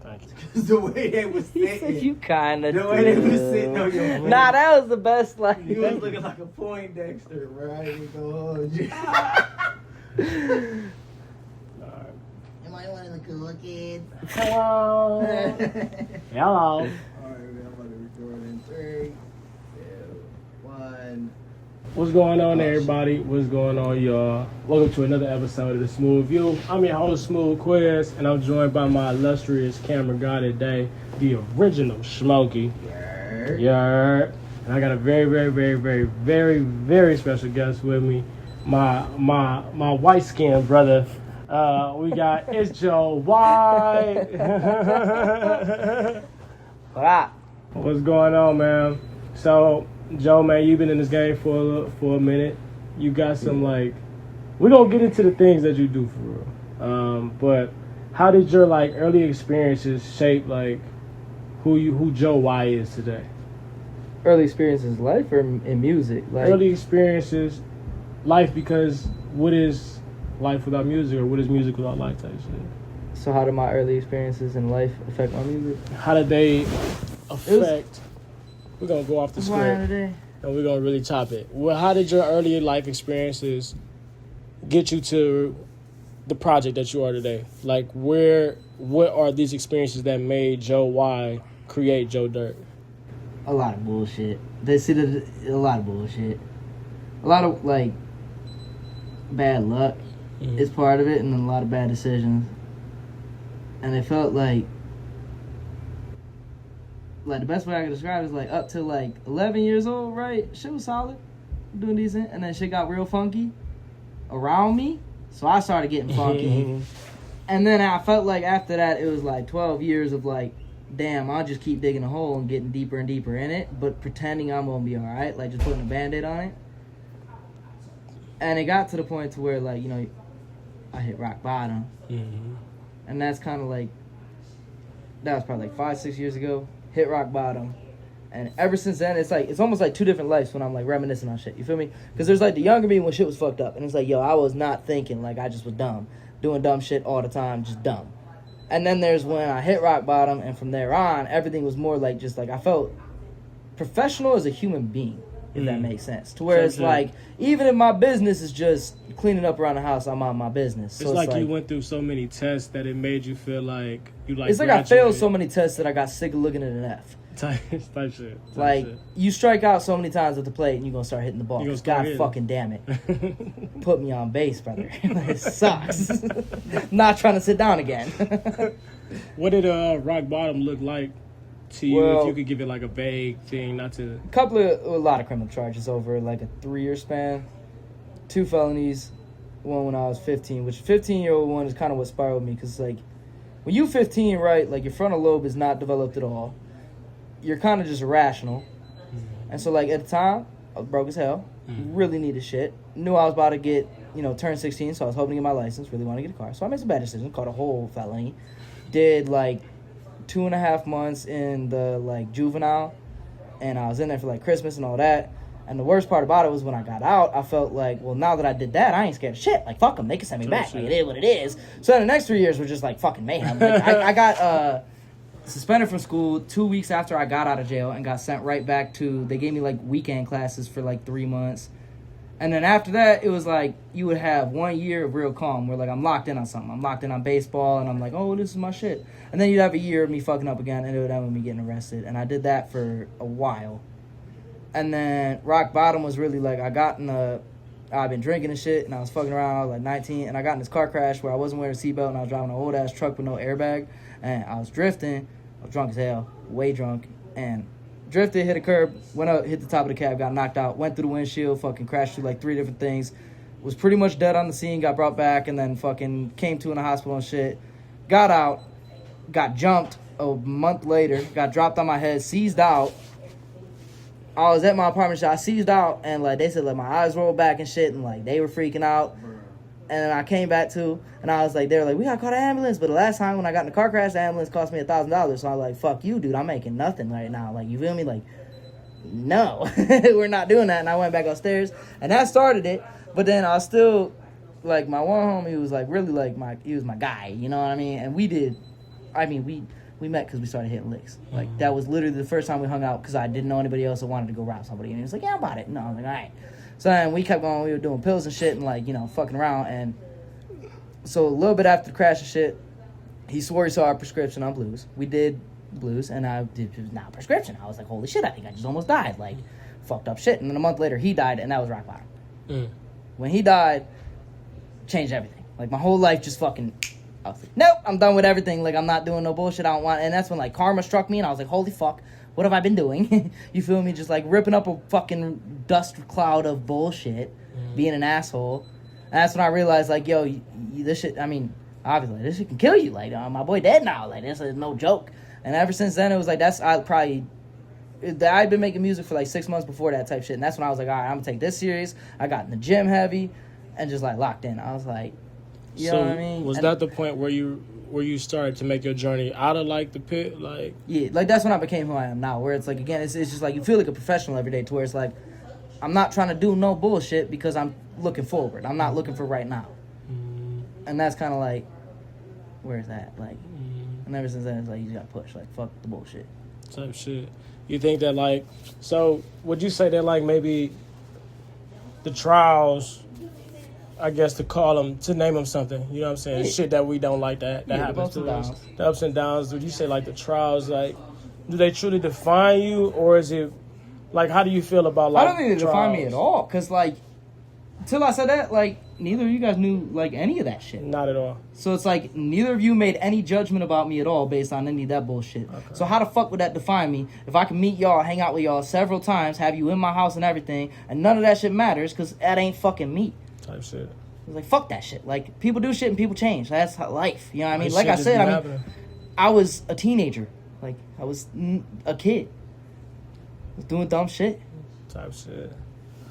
Thank you. Because the way they was He sitting. said you kind of. The way they was sitting on your face. Nah, that was the best. Like You was looking like a Poindexter, bro. I ain't gonna hold you. Alright. Am I one of the cool kids? Hello. Hello. Alright, man, I'm about to record in 3, 2, 1. What's going on, everybody? What's going on, y'all? Welcome to another episode of the Smooth View. I'm your host, SmooveQuez, and I'm joined by my illustrious camera guy today, the original Smokey. Yeah. And I got a very special guest with me, my white-skinned brother. We got it's Joe White. what up? What's going on, man? So, Joe, man, you've been in this game for a minute. You got some, like, we're going to get into the things that you do for real. But how did your, like, early experiences shape, like, who Joe Y is today? Early experiences in life or in music? Like Early experiences, life, because what is life without music, or what is music without life type shit? So how did my early experiences in life affect my music? How did they affect... We're going to go off the script, and we're going to really chop it. Well, how did your early life experiences get you to the project that you are today? Like, what are these experiences that made Joe Y create Joe Dirt? A lot of bullshit. A lot of bullshit. A lot of, like, bad luck is part of it, and a lot of bad decisions. And it felt like the best way I can describe it is, like, up to, like, 11 years old, right? Shit was solid, doing decent, and then shit got real funky around me, so I started getting funky. And then I felt like after that, it was, like, 12 years of, like, damn, I'll just keep digging a hole and getting deeper and deeper in it, but pretending I'm gonna be alright, like, just putting a Band-Aid on it. And it got to the point to where, like, you know, I hit rock bottom. And that's kind of, like, that was probably, like, 5-6 years ago. Hit rock bottom, and ever since then it's almost like two different lives when I'm like reminiscing on shit, you feel me? Because there's like the younger me when shit was fucked up, and it's like, yo, I was not thinking, like, I just was dumb, doing dumb shit all the time, just dumb. And then there's when I hit rock bottom, and from there on everything was more like, just like, I felt professional as a human being, if that makes sense, to where it's like, even if my business is just cleaning up around the house, I'm on my business. So it's like you went through so many tests that it made you feel like you like. It's like I failed so many tests that I got sick of looking at an F. Type shit. Like, you strike out so many times at the plate and you're going to start hitting the ball. God fucking damn it. Put me on base, brother. It sucks. Not trying to sit down again. What did rock bottom look like to you, if you could give it like a vague thing, not to... A lot of criminal charges over like a 3-year span. 2 felonies. One when I was 15, which 15-year-old one is kind of what spiraled me, because like, when you 15, right, like your frontal lobe is not developed at all. You're kind of just irrational. And so, like, at the time, I was broke as hell. Really needed shit. Knew I was about to get, turn 16, so I was hoping to get my license. Really wanted to get a car. So I made some bad decisions. Caught a whole felony. Did, like, 2.5 months in the, like, juvenile. And I was in there for, like, Christmas and all that. And the worst part about it was when I got out, I felt like, well, now that I did that, I ain't scared of shit. Like, fuck them. They can send me back. Like, it is what it is. So then the next 3 years were just, like, fucking mayhem. Like, I got, suspended from school 2 weeks after I got out of jail and got sent right back to, they gave me like weekend classes for like 3 months. And then after that, it was like, you would have 1 year of real calm where like I'm locked in on something. I'm locked in on baseball and I'm like, oh, this is my shit. And then you'd have a year of me fucking up again and it would end with me getting arrested. And I did that for a while. And then rock bottom was really like, I've been drinking and shit and I was fucking around. I was like 19 and I got in this car crash where I wasn't wearing a seatbelt and I was driving an old ass truck with no airbag. And I was drifting. I was drunk as hell, way drunk, and drifted, hit a curb, went up, hit the top of the cab, got knocked out, went through the windshield, fucking crashed through like 3 different things, was pretty much dead on the scene, got brought back, and then fucking came to in the hospital and shit. Got out, got jumped a month later, got dropped on my head, seized out. I was at my apartment shop, I seized out, and like they said, like my eyes rolled back and shit, and like they were freaking out. And then I came back to, and I was like, they were like, we gotta call the ambulance. But the last time when I got in the car crash, the ambulance cost me $1,000. So I was like, fuck you, dude. I'm making nothing right now. Like, you feel me? Like, no, we're not doing that. And I went back upstairs, and that started it. But then I was still, like, my one homie was like, really, like, he was my guy. You know what I mean? And we We met because we started hitting licks. Like, that was literally the first time we hung out because I didn't know anybody else that wanted to go rob somebody. And he was like, yeah, I'm about it. No, I was like, all right. So then we kept going. We were doing pills and shit and, like, you know, fucking around. And so a little bit after the crash and shit, he swore he saw our prescription on blues. We did blues, and I did now prescription. I was like, holy shit, I think I just almost died. Like, fucked up shit. And then a month later, he died, and that was rock bottom. When he died, changed everything. Like, my whole life just fucking... I was like, nope, I'm done with everything. Like, I'm not doing no bullshit. I don't want... And that's when, like, karma struck me, and I was like, holy fuck, what have I been doing? You feel me? Just, like, ripping up a fucking dust cloud of bullshit, being an asshole. And that's when I realized, like, yo, this shit... I mean, obviously, this shit can kill you. Like, my boy dead now. Like, this is no joke. And ever since then, it was like, I'd been making music for, like, 6 months before that type shit. And that's when I was like, all right, I'm going to take this serious. I got in the gym heavy and just, like, locked in. I was like... You know what I mean? Was that the point where you started to make your journey out of, like, the pit? Like, yeah, like, that's when I became who I am now, where it's like, again, it's just like you feel like a professional every day, to where it's like, I'm not trying to do no bullshit because I'm looking forward. I'm not looking for right now. And that's kind of like, where's that? Like, and ever since then, it's like, you just got to push. Like, fuck the bullshit. Type shit. You think that, like, so would you say that, like, maybe the trials, I guess, to name them something, you know what I'm saying? Yeah. Shit that we don't like that happens to us. The ups and downs. Would you say, like, the trials, like, do they truly define you, or is it, like, how do you feel about, like, I don't think they define me at all, because, like, until I said that, like, neither of you guys knew, like, any of that shit. Not at all. So it's like, neither of you made any judgment about me at all based on any of that bullshit. Okay. So how the fuck would that define me if I can meet y'all, hang out with y'all several times, have you in my house and everything, and none of that shit matters, because that ain't fucking me. Type shit. It's like, fuck that shit. Like, people do shit and people change. That's how life. You know what I mean? Like I said, I was a teenager. Like, I was a kid. I was doing dumb shit. Type shit.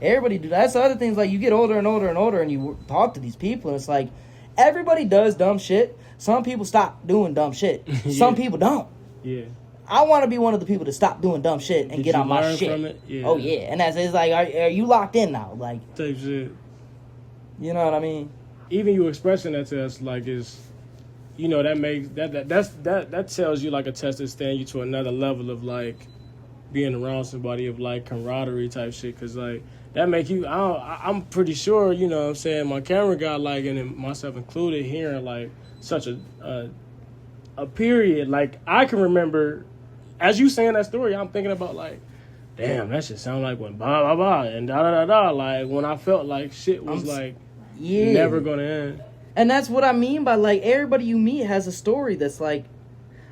Everybody do that. That's the other things. Like, you get older and older and older, and you talk to these people, and it's like, everybody does dumb shit. Some people stop doing dumb shit. Yeah. Some people don't. Yeah. I want to be one of the people to stop doing dumb shit and get on my shit. From it? Yeah. Oh, yeah. And it's like, are you locked in now? Like, type shit. You know what I mean? Even you expressing that to us, like, is, you know, that makes that tells you, like, a test to stand you to another level of, like, being around somebody of, like, camaraderie type shit. Because, like, that make you, I'm pretty sure, you know what I'm saying, my camera got, like, and myself included, hearing, like, such a period. Like, I can remember, as you saying that story, I'm thinking about, like, damn, that shit sound like when blah, blah, blah, and da, da, da, da. Like, when I felt like shit was, never gonna end. And that's what I mean by, like, everybody you meet has a story that's, like,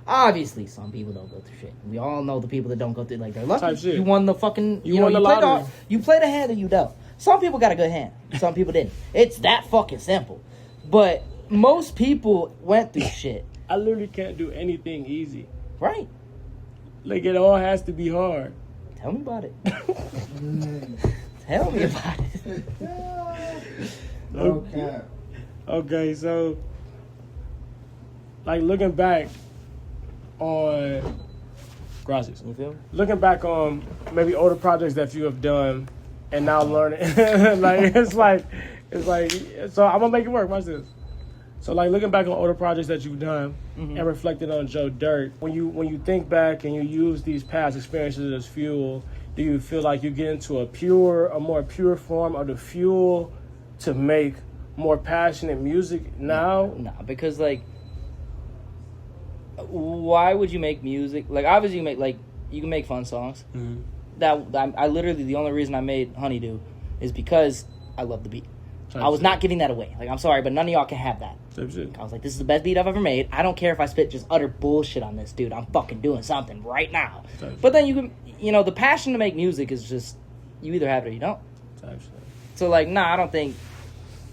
obviously some people don't go through shit. We all know the people that don't go through, like, they're lucky. Type shit. You won the fucking, you won the lottery. You played a hand that you dealt. Some people got a good hand. Some people didn't. It's that fucking simple. But most people went through shit. I literally can't do anything easy. Right. Like, it all has to be hard. Tell me about it. Tell me about it. Okay. Okay, so, like, looking back on, gracias. You feel me? Looking back on maybe older projects that you have done and now learning, like, it's like, so I'm gonna make it work. Watch this. So, like, looking back on older projects that you've done and reflecting on Joe Dirt, when you think back and you use these past experiences as fuel, do you feel like you get into a more pure form of the fuel to make more passionate music now? No, because, like, why would you make music? Like, obviously you can make fun songs. I literally, the only reason I made Honeydew is because I love the beat. I was not giving that away. Like, I'm sorry, but none of y'all can have that. I was like, this is the best beat I've ever made. I don't care if I spit just utter bullshit on this, dude. I'm fucking doing something right now. But then you can, the passion to make music is just, you either have it or you don't. So, like, nah, I don't think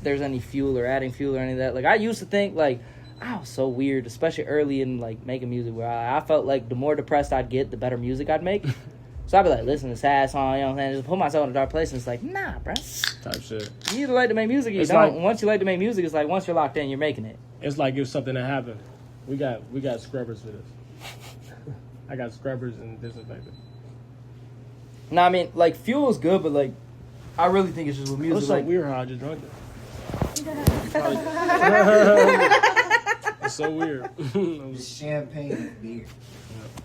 there's any fuel or adding fuel or any of that. Like, I used to think, like, I was so weird, especially early in, like, making music, where I felt like the more depressed I'd get, the better music I'd make. So I'd be like, listen to sad song, you know what I'm saying? Just put myself in a dark place, and it's like, nah, bro. Type shit. You either like to make music or you don't. Like, once you like to make music, it's like, once you're locked in, you're making it. It's like it's something that happened. We got scrubbers for this. I got scrubbers and disinfectant. No, I mean, like, fuel is good, but, like, I really think it's just with music. It's so weird how I just drunk it. It's so weird. It's champagne and beer. Yeah.